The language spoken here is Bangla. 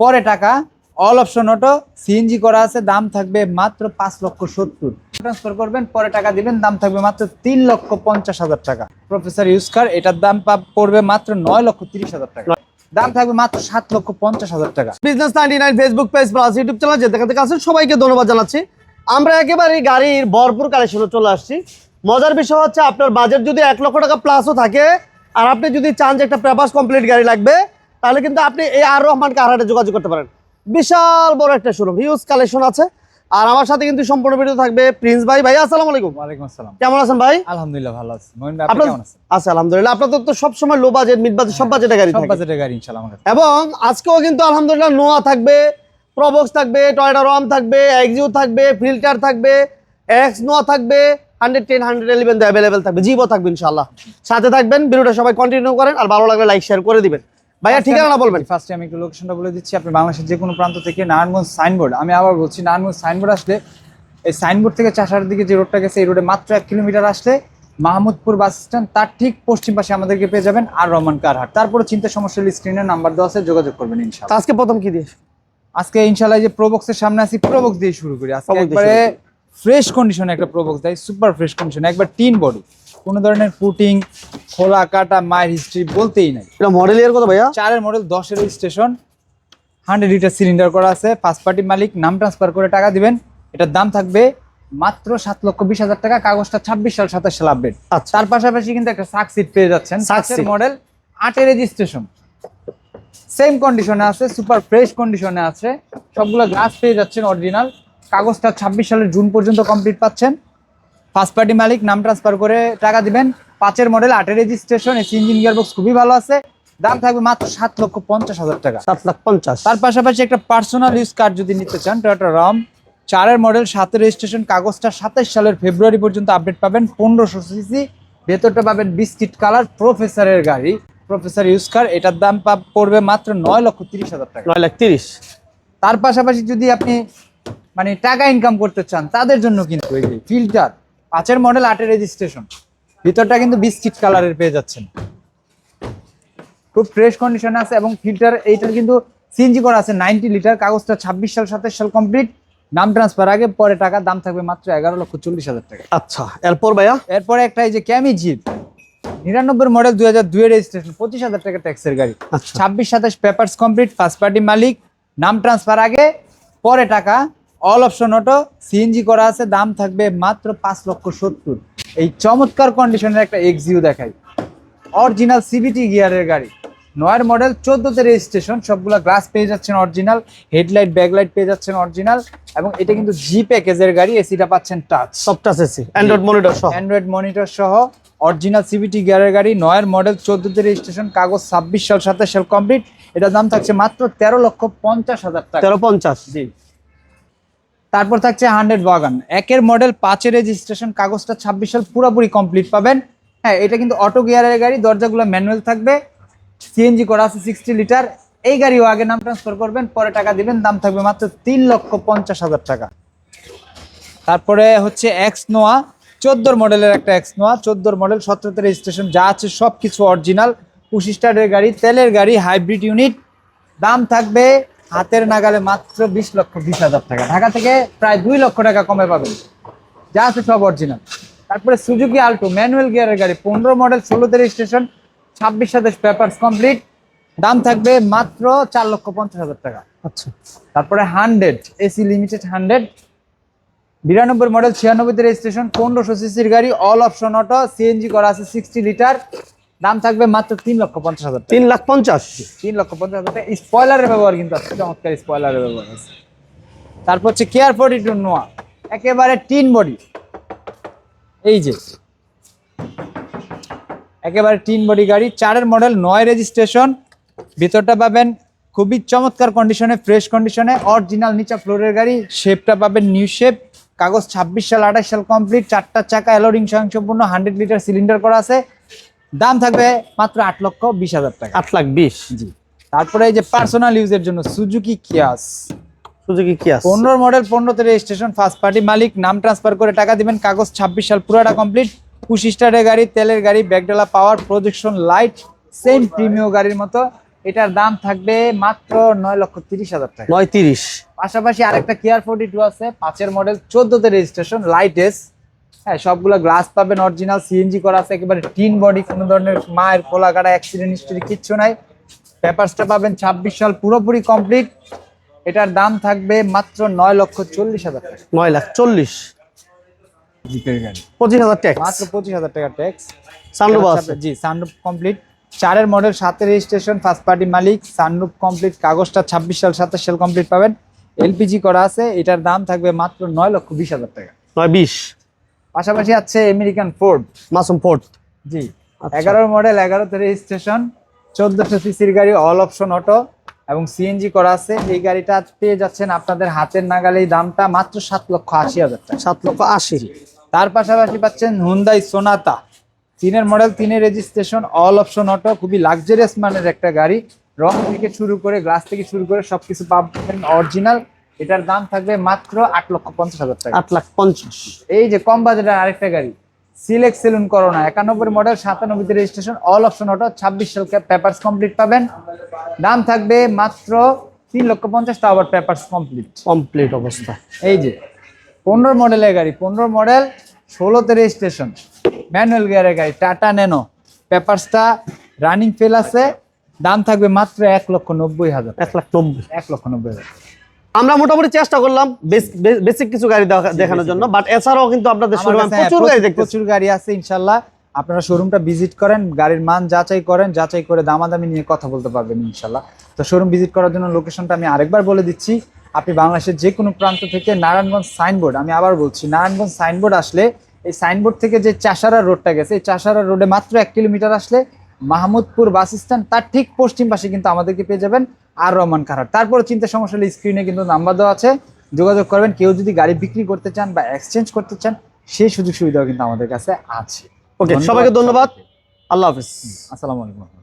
পরে টাকা, অল অপশন অটো, সিএনজি করা আছে, দাম থাকবে মাত্র 5,70,000। ট্রান্সফার করবেন, পরে টাকা দিবেন, দাম থাকবে মাত্র 3,50,000 টাকা। প্রফেসর ইউজ কার, এটার দাম পড়বে মাত্র 9,30,000 টাকা। দাম থাকবে মাত্র 7,50,000 টাকা। Business 99 Facebook page plus YouTube channel যে দেখাতে আছেন সবাইকে ধন্যবাদ জানাচ্ছি। আমরা একেবারে গাড়ির ভরপুর কালেকশনে চলে আসছি। মজার বিষয় হচ্ছে আপনার বাজেট যদি 1 লক্ষ টাকা প্লাসও থাকে আর আপনি যদি চান যে একটা পেপারস কমপ্লিট গাড়ি লাগবে, তাহলে কিন্তু আপনি এই আর রহমান কার হাটে যোগাযোগ করতে পারেন। বিশাল বড় একটা শোরুম, হিউজ কালেকশন আছে। আর আমার সাথে কিন্তু সম্পূর্ণ ভিডিও থাকবে প্রিন্স ভাই। ভাই আসসালামু আলাইকুম। ওয়ালাইকুম আসসালাম। কেমন আছেন ভাই? আলহামদুলিল্লাহ ভালো আছি। মহিন ভাই, আপনি কেমন আছেন? আচ্ছা আলহামদুলিল্লাহ। আপনাদের তো সব সময় লো বাজেট, মিড বাজেট, সব বাজেটের গাড়ি সব থাকে। বাজেটের গাড়ি ইনশাআল্লাহ আমার কাছে। এবং আজকেও কিন্তু আলহামদুলিল্লাহ নোয়া থাকবে, প্রবক্স থাকবে, টয়োটা রম থাকবে, এক্সিও থাকবে, ফিল্টার থাকবে, এক্স নোয়া থাকবে, 110 111 অ্যাভেলেবেল থাকবে, জিভো থাকবে ইনশাআল্লাহ। সাথে থাকবেন, ভিডিওটা সবাই কন্টিনিউ করেন আর ভালো লাগলে লাইক শেয়ার করে দিবেন। ভাইয়া ঠিকানা বলবেন। ফার্স্ট আমি একটু লোকেশনটা বলে দিচ্ছি। আপনি বাংলাদেশের যে কোনো প্রান্ত থেকে নারায়ণগঞ্জ সাইনবোর্ড, আমি আবার বলছি নারায়ণগঞ্জ সাইনবোর্ড আসলে, এই সাইনবোর্ড থেকে চাষার দিকে যে রোডটা গেছে এই রোডে মাত্র 1 কিলোমিটার আসলে মাহমুদপুর বাস স্ট্যান্ড, তার ঠিক পশ্চিম পাশে আমাদেরকে পেয়ে যাবেন আর রহমান কার হাট। তারপরে চিন্তা সমস্যা স্ক্রিনের নাম্বার দেওয়া আছে, যোগাযোগ করবেন ইনশাআল্লাহ। আজকে প্রথম কি দিয়ে? আজকে ইনশাআল্লাহ যে প্রোবক্সের সামনে আছি, প্রোবক্স দিয়ে শুরু করি। আজকে প্রোবক্স দিয়ে একবারে ফ্রেশ কন্ডিশনে একটা প্রোবক্স দেয়, সুপার ফ্রেশ কন্ডিশনে, একবার টিন বডি, কোনো ধরনের পুটিং, খোলা কাটা, মায়ের হিস্ট্রি বলতেই নাই। এটা মডেল ইয়ার কত ভাইয়া? 4 এর মডেল, 10 এর রেজিস্ট্রেশন, 100 লিটার সিলিন্ডার করা আছে, ফার্স্ট পার্টি মালিক, নাম ট্রান্সফার করে টাকা দিবেন। এটার দাম থাকবে মাত্র 7,20,000 টাকা। কাগজটা 26 সাল 27 সাল আপডেট। আচ্ছা। তার পাশাপাশি কিন্তু একটা সাকসিট পেয়ে যাচ্ছেন, 7 এর মডেল, 8 এর রেজিস্ট্রেশন, সেম কন্ডিশনে আছে, সুপার ফ্রেশ কন্ডিশনে আছে, সবগুলো গ্লাস পেয়ে যাচ্ছেন অরিজিনাল। কাগজটা 26 সালের জুন পর্যন্ত কমপ্লিট পাচ্ছেন। ফার্স্ট পার্টি মালিক, নাম ট্রান্সফার করে টাকা দিবেন। 5 এর মডেল, 8 এর রেজিস্ট্রেশন, এসি ইঞ্জিন, গিয়ারবক্স খুবই ভালো আছে। দাম থাকবে মাত্র 7,50,000 টাকা। 7,50,000। তার পাশাপাশি একটা পার্সোনাল ইউজ কার যদি নিতে চান, টয়োটা রম, 4 এর মডেল, 7 এর রেজিস্ট্রেশন, কাগজটা 27 সালের ফেব্রুয়ারি পর্যন্ত আপডেট পাবেন, 1500 সিসি, ভেতরটা পাবেন বিস্কিট কালার, প্রফেসরের গাড়ি, প্রফেসর ইউজ কার। এটার দাম পড়বে মাত্র 9,30,000 টাকা। 9,30,000। তার পাশাপাশি যদি আপনি মানে টাকা ইনকাম করতে চান তাদের জন্য কিন্তু এই যে ফিল্টার, 5 এর মডেল, 8 এর রেজিস্ট্রেশন, ভিতরটা কিন্তু বিস্কিট কালারের পেয়ে যাচ্ছেন, খুব ফ্রেশ কন্ডিশনে আছে। এবং ফিল্টার এইটার কিন্তু সিএনজি করা আছে 90 লিটার, কাগজটা 26 সাল 27 সাল কমপ্লিট, নাম ট্রান্সফার আগে পরে টাকা, দাম থাকবে মাত্র 11,40,000 টাকা। আচ্ছা, এরপর ভাইয়া? এরপরে একটা এই যে ক্যামি জিপ, 99 মডেল, 2002 এর রেজিস্ট্রেশন, 25,000 টাকা ট্যাক্সের গাড়ি, 26-27 পেপারস কমপ্লিট, ফার্স্ট পার্টি মালিক, নাম ট্রান্সফার আগে পরে টাকা, অল অপশন অটো, সিএনজি করা আছে, দাম থাকবে মাত্র 5,70,000। এই চমৎকার কন্ডিশনের একটা এক্সিও দেখাই, অরিজিনাল সিবিটি গিয়ারের গাড়ি, 9 মডেল, 14 তে রেজিস্ট্রেশন, সবগুলা গ্লাস পেয়ে যাচ্ছেন অরিজিনাল, হেডলাইট ব্যাকলাইট পেয়ে যাচ্ছেন অরিজিনাল। এবং এটা কিন্তু জি প্যাকেজের গাড়ি, এসিটা পাচ্ছেন টাচ, সব টাচ এসি, অ্যান্ড্রয়েড মনিটর সহ, অ্যান্ড্রয়েড মনিটর সহ, অরিজিনাল সিবিটি গিয়ারের গাড়ি, 9 মডেল, 14 তে রেজিস্ট্রেশন, কাগজ 26 সাল 27 সাল কমপ্লিট। এটার দাম থাকছে মাত্র 13,50,000 টাকা। 13,50,000। জি। তারপর থাকছে 100 ওয়াগন, 1 এর মডেল, 5 এর রেজিস্ট্রেশন, কাগজটা 26 সাল পুরোপুরি কমপ্লিট পাবেন। হ্যাঁ, এটা কিন্তু অটো গিয়ারের গাড়ি, দরজাগুলো ম্যানুয়াল থাকবে, সিএনজি করা আছে 60 লিটার। এই গাড়িও আগে নাম ট্রান্সফার করবেন, পরে টাকা দিবেন, দাম থাকবে মাত্র 3,50,000 টাকা। তারপরে হচ্ছে এক্স নোয়া, 14 মডেলের একটা এক্স নোয়া, 14 মডেল, 17 তে রেজিস্ট্রেশন, যা আছে সব কিছু অরিজিনাল, 25 স্টারের গাড়ি, তেলের গাড়ি, হাইব্রিড ইউনিট, দাম থাকবে হাতের নাগালে মাত্র 20,20,000 টাকা। ঢাকা থেকে প্রায় 2 লক্ষ টাকা কমে পাবেন, যা আছে সব অরিজিনাল। তারপরে সুজুকি আল্টো, ম্যানুয়াল গিয়ারের গাড়ি, 15 মডেল, 16 তে রেজিস্ট্রেশন, 26-27 পেপারস কমপ্লিট, দাম থাকবে মাত্র 4,50,000 টাকা। আচ্ছা। তারপরে 100 এসি লিমিটেড 100, 92 মডেল, 96 তে রেজিস্ট্রেশন, 1500 সিসির গাড়ি, অল অপশন অটো, সিএনজি করা আছে 60 লিটার, দাম থাকবে মাত্র 3,50,000 টাকা। 3,50,000। 3,50,000 টাকা। স্পয়লারের ব্যবহার কিন্তু আছে, চমৎকার স্পয়লারের ব্যবহার আছে। তারপর হচ্ছে কেয়ার 42 নোয়া, একেবারে টিন বডি, এই যে একেবারে টিন বডি গাড়ি, 4 এর মডেল, 9 রেজিস্ট্রেশন, ভিতরটা পাবেন খুবই চমৎকার কন্ডিশনে, ফ্রেশ কন্ডিশনে, অরিজিনাল নিচা ফ্লোরের গাড়ি, শেপটা পাবেন নিউ শেপ, কাগজ 26 সাল 28 সাল কমপ্লিট, 4টা চাকা, অ্যালোরিং স্বয়ংসম্পূর্ণ, 100 লিটার সিলিন্ডার করা আছে, দাম থাকবে মাত্র 8,20,000 টাকা। 8,20,000। জি। তারপরে এই যে পার্সোনাল ইউজের জন্য সুজুকি কিয়াস, সুজুকি কিয়াস, 15 মডেল, 15 তে রেজিস্ট্রেশন, ফার্স্ট পার্টি মালিক, নাম ট্রান্সফার করে টাকা দিবেন, কাগজ 26 সাল পুরোটা কমপ্লিট, 25 স্টারের গাড়ি, তেলের গাড়ি, ব্যাকডালা পাওয়ার, প্রজেকশন লাইট, সেম প্রিমিয়াম গাড়ির মতো, এটার দাম থাকবে মাত্র 9,30,000 টাকা। 930। পাশাপাশি আরেকটা কেয়ার 42 আছে, 5 এর মডেল, 14 তে রেজিস্ট্রেশন, লাইট এস। হ্যাঁ, সবগুলো গ্লাস পাবেন অরিজিনাল, সিএনজি করা আছে, একেবারে টিন বডি, কোনো ধরনের মায়ের কোলা কাটা অ্যাক্সিডেন্ট হিস্টরি কিচ্ছু নাই। পেপারসটা পাবেন 26 সাল পুরোপুরি কমপ্লিট। এটার দাম থাকবে মাত্র 9,40,000 টাকা। 9,40,000। জিপের গাড়ি 25,000 ট্যাক্স। মাত্র 25,000 টাকা ট্যাক্স। সানরুফ আছে। জি, সানরুফ কমপ্লিট। 4 এর মডেল, 7 এর রেজিস্ট্রেশন, ফার্স্ট পার্টি মালিক, সানরুফ কমপ্লিট, কাগজটা 26 সাল 27 সাল কমপ্লিট পাবেন, এলপিজি করা আছে। এটার দাম থাকবে মাত্র 9,20,000 টাকা। 920। পাশাপাশি আছে আমেরিকান ফোর্ড। মাসুম ফোর্ড। জি, আচ্ছা। 11 মডেল, 11 তে রেজিস্ট্রেশন, 1400 সিসির গাড়ি, অল অপশন অটো এবং সিএনজি করা আছে। এই গাড়িটা পেয়ে যাচ্ছেন আপনাদের হাতের নাগালে, এই দামটা মাত্র 7,80,000 টাকা। 7,80,000। তার পাশাপাশি পাচ্ছেন হুন্ডাই সোনাতা, 3 এর মডেল, 3 এর রেজিস্ট্রেশন, অল অপশন অটো, খুবই লাক্সারিয়াস মানের একটা গাড়ি। রং থেকে শুরু করে গ্লাস থেকে শুরু করে সবকিছু পাবেন অরিজিনাল। এটার দাম থাকবে মাত্র 8,50,000 টাকা। 8,50,000। এই যে কম বাজেটের আরেকটা গাড়ি, সিলেক্ট সেলুন করোনা, 91 মডেল, 97 তে রেজিস্ট্রেশন, অল অপশন অটো, 26 সাল পেপারস কমপ্লিট পাবেন। দাম থাকবে মাত্র 3,50,000 টাকা, আবার পেপারস কমপ্লিট। কমপ্লিট অবস্থা। এই যে 15 মডেলের গাড়ি, 15 মডেল, 16 তে রেজিস্ট্রেশন, ম্যানুয়াল গিয়ারের গাড়ি, টাটা ন্যানো, পেপারসটা রানিং ফেল আছে। দাম থাকবে মাত্র 1,90,000। 1,90,000। 1,90,000। আমরা মোটামুটি চেষ্টা করলাম বেসিক কিছু গাড়ি দেখানোর জন্য, বাট এছাড়াও কিন্তু আপনাদের আমার শোরুমে কাছে প্রচুর গাড়ি দেখতেছি। প্রচুর গাড়ি আছে ইনশাল্লাহ। আপনারা শোরুমটা ভিজিট করেন, গাড়ির মান যাচাই করেন, যাচাই করে দামাদামি নিয়ে কথা বলতে পারবেন ইনশাল্লাহ। তো শোরুম ভিজিট করার জন্য লোকেশনটা আমি আরেকবার বলে দিচ্ছি। আপনি বাংলাদেশের যে কোনো প্রান্ত থেকে নারায়ণগঞ্জ সাইনবোর্ড, আমি আবার বলছি, নারায়ণগঞ্জ সাইনবোর্ড আসলে, এই সাইনবোর্ড থেকে যে চাষারা রোডটা গেছে, এই চাষারা রোডে মাত্র 1 কিলোমিটার আসলে মাহমুদপুর বাস স্ট্যান্ড, তার ঠিক পশ্চিম পাশে কিন্তু আমাদেরকে পেয়ে যাবেন আর রহমান কারহাট। তারপরে চিন্তা সমস্যা হলে স্ক্রিনে কিন্তু নাম্বার দেওয়া আছে, যোগাযোগ করবেন। কেউ যদি গাড়ি বিক্রি করতে চান বা এক্সচেঞ্জ করতে চান, সেই সুযোগ সুবিধাও কিন্তু আমাদের কাছে আছে। ওকে, সবাইকে ধন্যবাদ। আল্লাহ হাফিজ। আসসালামু আলাইকুম।